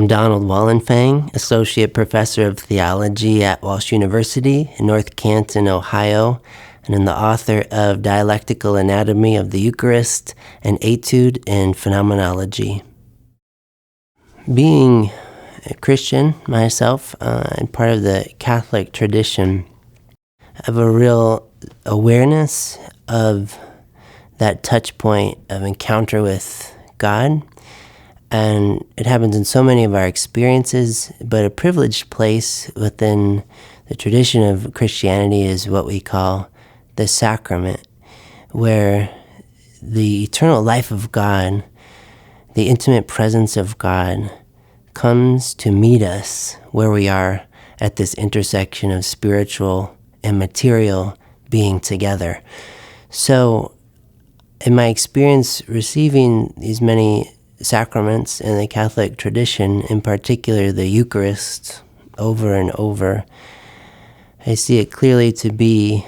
I'm Donald Wallenfang, Associate Professor of Theology at Walsh University in North Canton, Ohio, and I'm the author of Dialectical Anatomy of the Eucharist and Etude in Phenomenology. Being a Christian myself and part of the Catholic tradition, I have a real awareness of that touch point of encounter with God. And it happens in so many of our experiences, but a privileged place within the tradition of Christianity is what we call the sacrament, where the eternal life of God, the intimate presence of God, comes to meet us where we are at this intersection of spiritual and material being together. So, in my experience receiving these many sacraments in the Catholic tradition, in particular the Eucharist, over and over, I see it clearly to be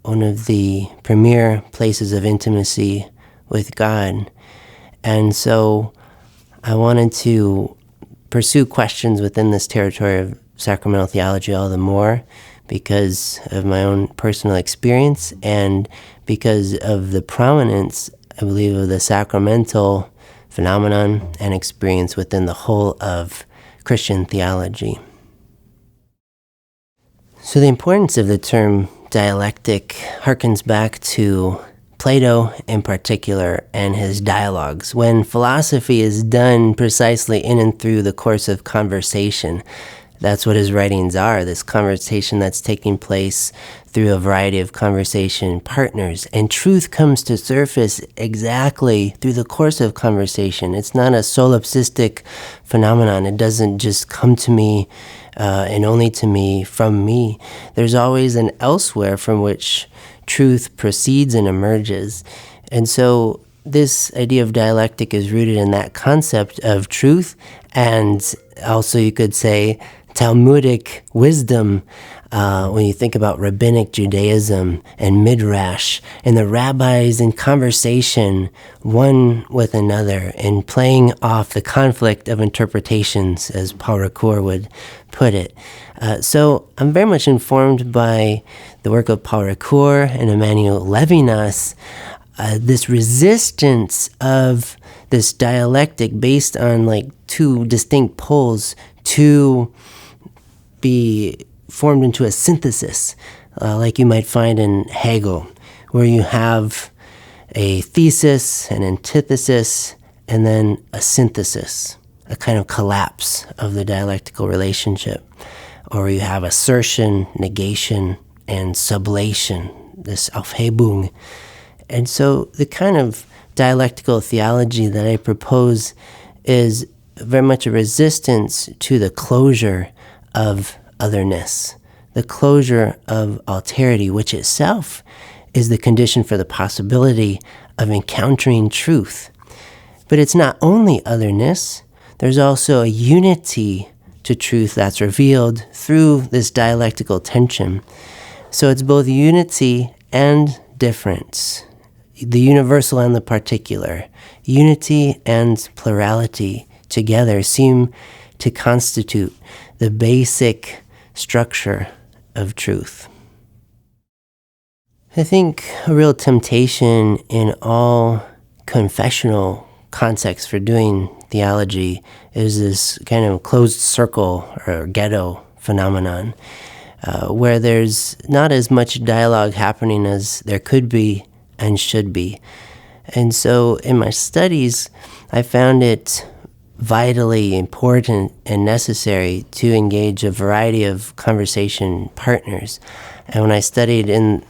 one of the premier places of intimacy with God. And so I wanted to pursue questions within this territory of sacramental theology all the more because of my own personal experience and because of the prominence, I believe, of the sacramental phenomenon and experience within the whole of Christian theology. So the importance of the term dialectic harkens back to Plato in particular and his dialogues, when philosophy is done precisely in and through the course of conversation. That's what his writings are, this conversation that's taking place through a variety of conversation partners. And truth comes to surface exactly through the course of conversation. It's not a solipsistic phenomenon. It doesn't just come to me and only to me from me. There's always an elsewhere from which truth proceeds and emerges. And so this idea of dialectic is rooted in that concept of truth, and also you could say Talmudic wisdom when you think about rabbinic Judaism and midrash and the rabbis in conversation one with another and playing off the conflict of interpretations, as Paul Ricoeur would put it. So I'm very much informed by the work of Paul Ricoeur and Emmanuel Levinas, this resistance of this dialectic based on like two distinct poles to be formed into a synthesis, like you might find in Hegel, where you have a thesis, an antithesis, and then a synthesis, a kind of collapse of the dialectical relationship. Or you have assertion, negation, and sublation, this Aufhebung. And so the kind of dialectical theology that I propose is very much a resistance to the closure of otherness, the closure of alterity, which itself is the condition for the possibility of encountering truth. But it's not only otherness, there's also a unity to truth that's revealed through this dialectical tension. So it's both unity and difference, the universal and the particular. Unity and plurality together seem to constitute the basic structure of truth. I think a real temptation in all confessional contexts for doing theology is this kind of closed circle or ghetto phenomenon, where there's not as much dialogue happening as there could be and should be. And so in my studies, I found it vitally important and necessary to engage a variety of conversation partners. And when I studied in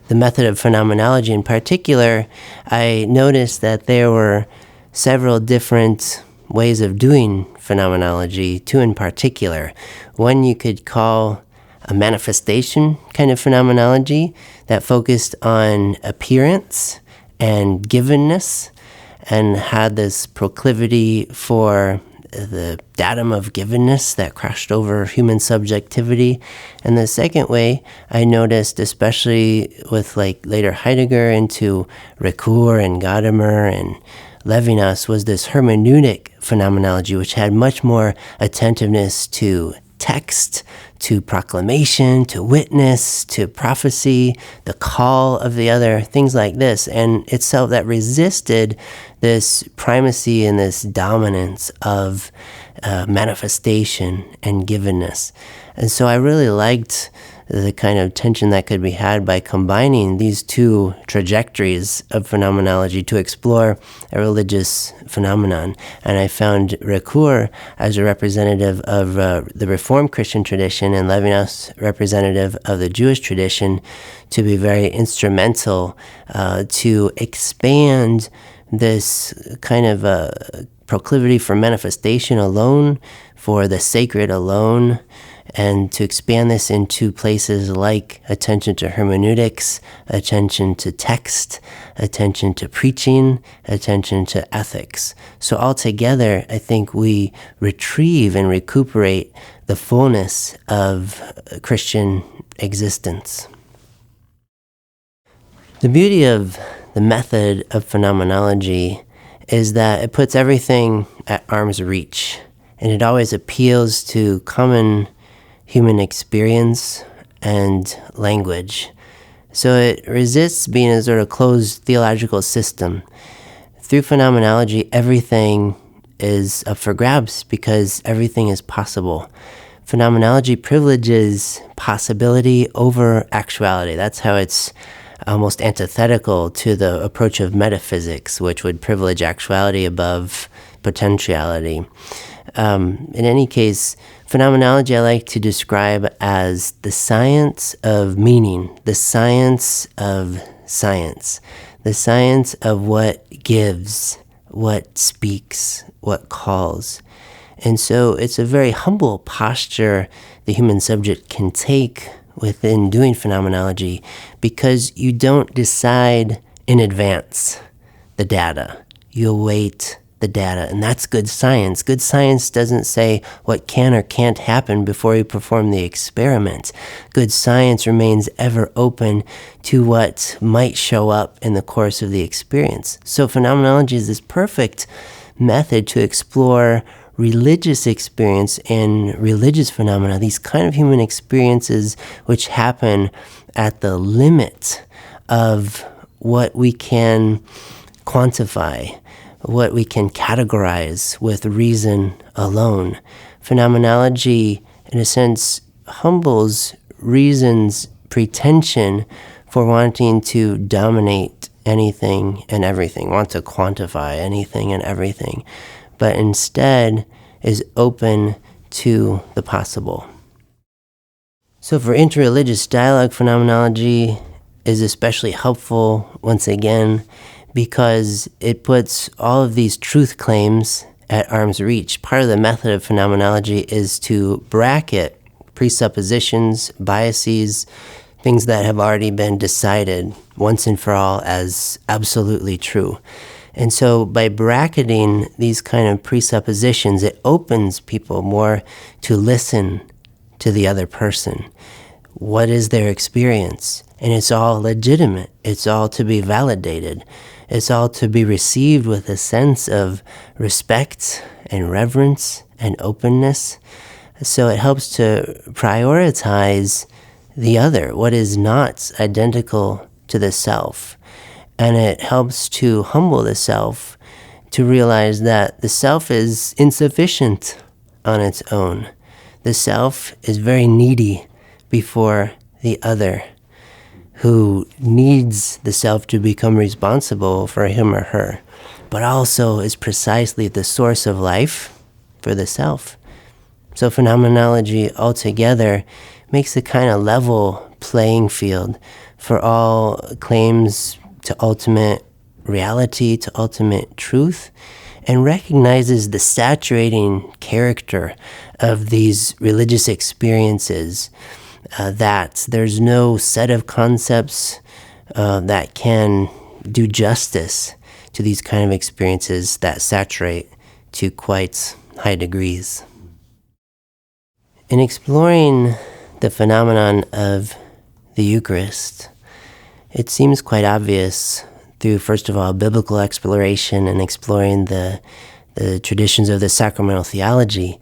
the method of phenomenology in particular, I noticed that there were several different ways of doing phenomenology, two in particular. One you could call a manifestation kind of phenomenology that focused on appearance and givenness, and had this proclivity for the datum of givenness that crashed over human subjectivity. And the second way I noticed, especially with like later Heidegger into Ricoeur and Gadamer and Levinas, was this hermeneutic phenomenology, which had much more attentiveness to text, to proclamation, to witness, to prophecy, the call of the other, things like this, and itself that resisted this primacy and this dominance of manifestation and givenness. And so I really liked the kind of tension that could be had by combining these two trajectories of phenomenology to explore a religious phenomenon. And I found Ricoeur as a representative of the Reformed Christian tradition and Levinas representative of the Jewish tradition to be very instrumental to expand this kind of proclivity for manifestation alone, for the sacred alone, and to expand this into places like attention to hermeneutics, attention to text, attention to preaching, attention to ethics. So altogether, I think we retrieve and recuperate the fullness of Christian existence. The beauty of the method of phenomenology is that it puts everything at arm's reach, and it always appeals to common human experience and language. So it resists being a sort of closed theological system. Through phenomenology, everything is up for grabs because everything is possible. Phenomenology privileges possibility over actuality. That's how it's almost antithetical to the approach of metaphysics, which would privilege actuality above potentiality. In any case, phenomenology I like to describe as the science of meaning, the science of science, the science of what gives, what speaks, what calls. And so it's a very humble posture the human subject can take within doing phenomenology, because you don't decide in advance the data. You await the data, and that's good science. Good science doesn't say what can or can't happen before you perform the experiment. Good science remains ever open to what might show up in the course of the experience. So phenomenology is this perfect method to explore religious experience and religious phenomena, these kind of human experiences which happen at the limit of what we can quantify, what we can categorize with reason alone. Phenomenology, in a sense, humbles reason's pretension for wanting to dominate anything and everything, want to quantify anything and everything, but instead is open to the possible. So for interreligious dialogue, phenomenology is especially helpful, once again, because it puts all of these truth claims at arm's reach. Part of the method of phenomenology is to bracket presuppositions, biases, things that have already been decided once and for all as absolutely true. And so by bracketing these kind of presuppositions, it opens people more to listen to the other person. What is their experience? And it's all legitimate. It's all to be validated. It's all to be received with a sense of respect and reverence and openness. So it helps to prioritize the other, what is not identical to the self. And it helps to humble the self to realize that the self is insufficient on its own. The self is very needy before the other, who needs the self to become responsible for him or her, but also is precisely the source of life for the self. So phenomenology altogether makes a kind of level playing field for all claims to ultimate reality, to ultimate truth, and recognizes the saturating character of these religious experiences, that there's no set of concepts that can do justice to these kind of experiences that saturate to quite high degrees. In exploring the phenomenon of the Eucharist, it seems quite obvious through, first of all, biblical exploration and exploring the the traditions of the sacramental theology,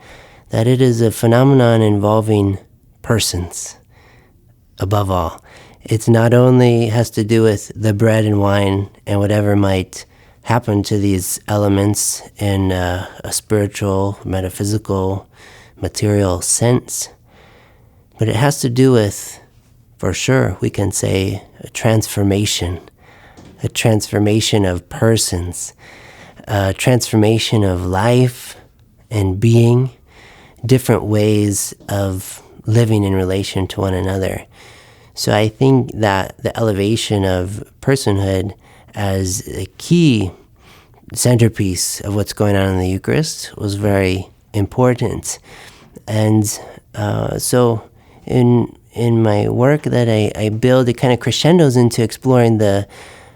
that it is a phenomenon involving persons, above all. It's not only has to do with the bread and wine and whatever might happen to these elements in a spiritual, metaphysical, material sense, but it has to do with, for sure, we can say, a transformation of persons, a transformation of life and being, different ways of living in relation to one another. So I think that the elevation of personhood as a key centerpiece of what's going on in the Eucharist was very important. And so in my work that I build, it kind of crescendos into exploring the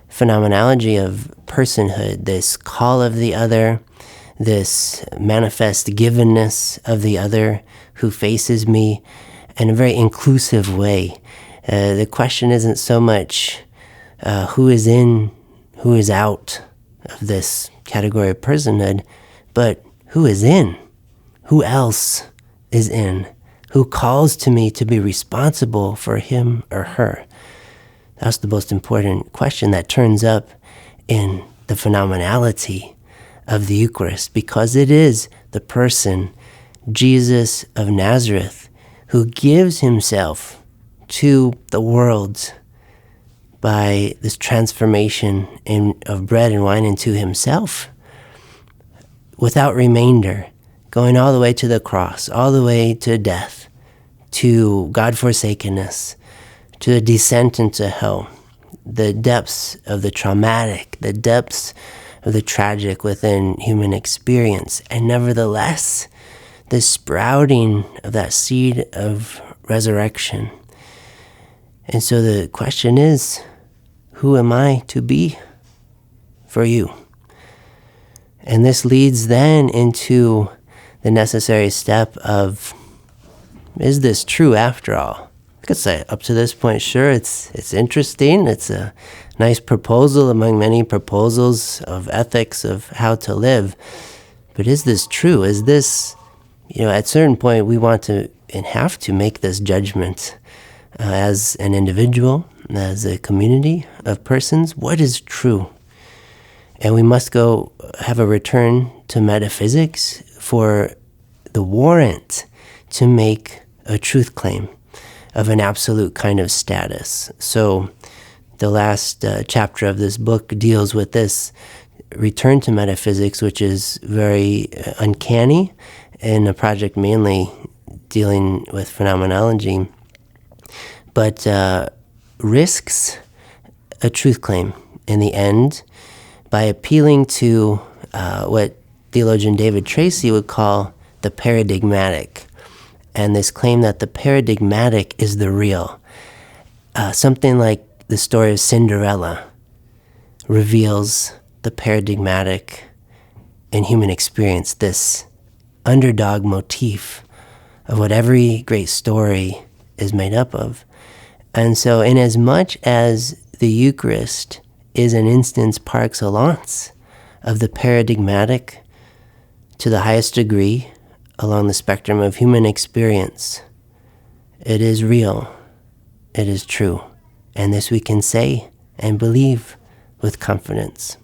phenomenology of personhood, this call of the other, this manifest givenness of the other who faces me in a very inclusive way. The question isn't so much who is in, who is out of this category of personhood, but who is in, who else is in, who calls to me to be responsible for him or her. That's the most important question that turns up in the phenomenality of the Eucharist, because it is the person, Jesus of Nazareth, who gives himself to the world by this transformation of bread and wine into himself, without remainder, going all the way to the cross, all the way to death, to God-forsakenness, to the descent into hell, the depths of the traumatic, the depths of the tragic within human experience, and nevertheless, the sprouting of that seed of resurrection. And so the question is, who am I to be for you? And this leads then into the necessary step of, is this true after all? I could say up to this point, sure, it's interesting. It's a nice proposal among many proposals of ethics of how to live. But is this true? Is this, at a certain point, we want to and have to make this judgment as an individual, as a community of persons. What is true? And we must go have a return to metaphysics for the warrant to make a truth claim of an absolute kind of status. So the last chapter of this book deals with this return to metaphysics, which is very uncanny, in a project mainly dealing with phenomenology, but risks a truth claim in the end by appealing to what theologian David Tracy would call the paradigmatic, and this claim that the paradigmatic is the real. Something like the story of Cinderella reveals the paradigmatic in human experience, this underdog motif of what every great story is made up of. And so inasmuch as the Eucharist is an instance par excellence of the paradigmatic to the highest degree along the spectrum of human experience, it is real, it is true, and this we can say and believe with confidence.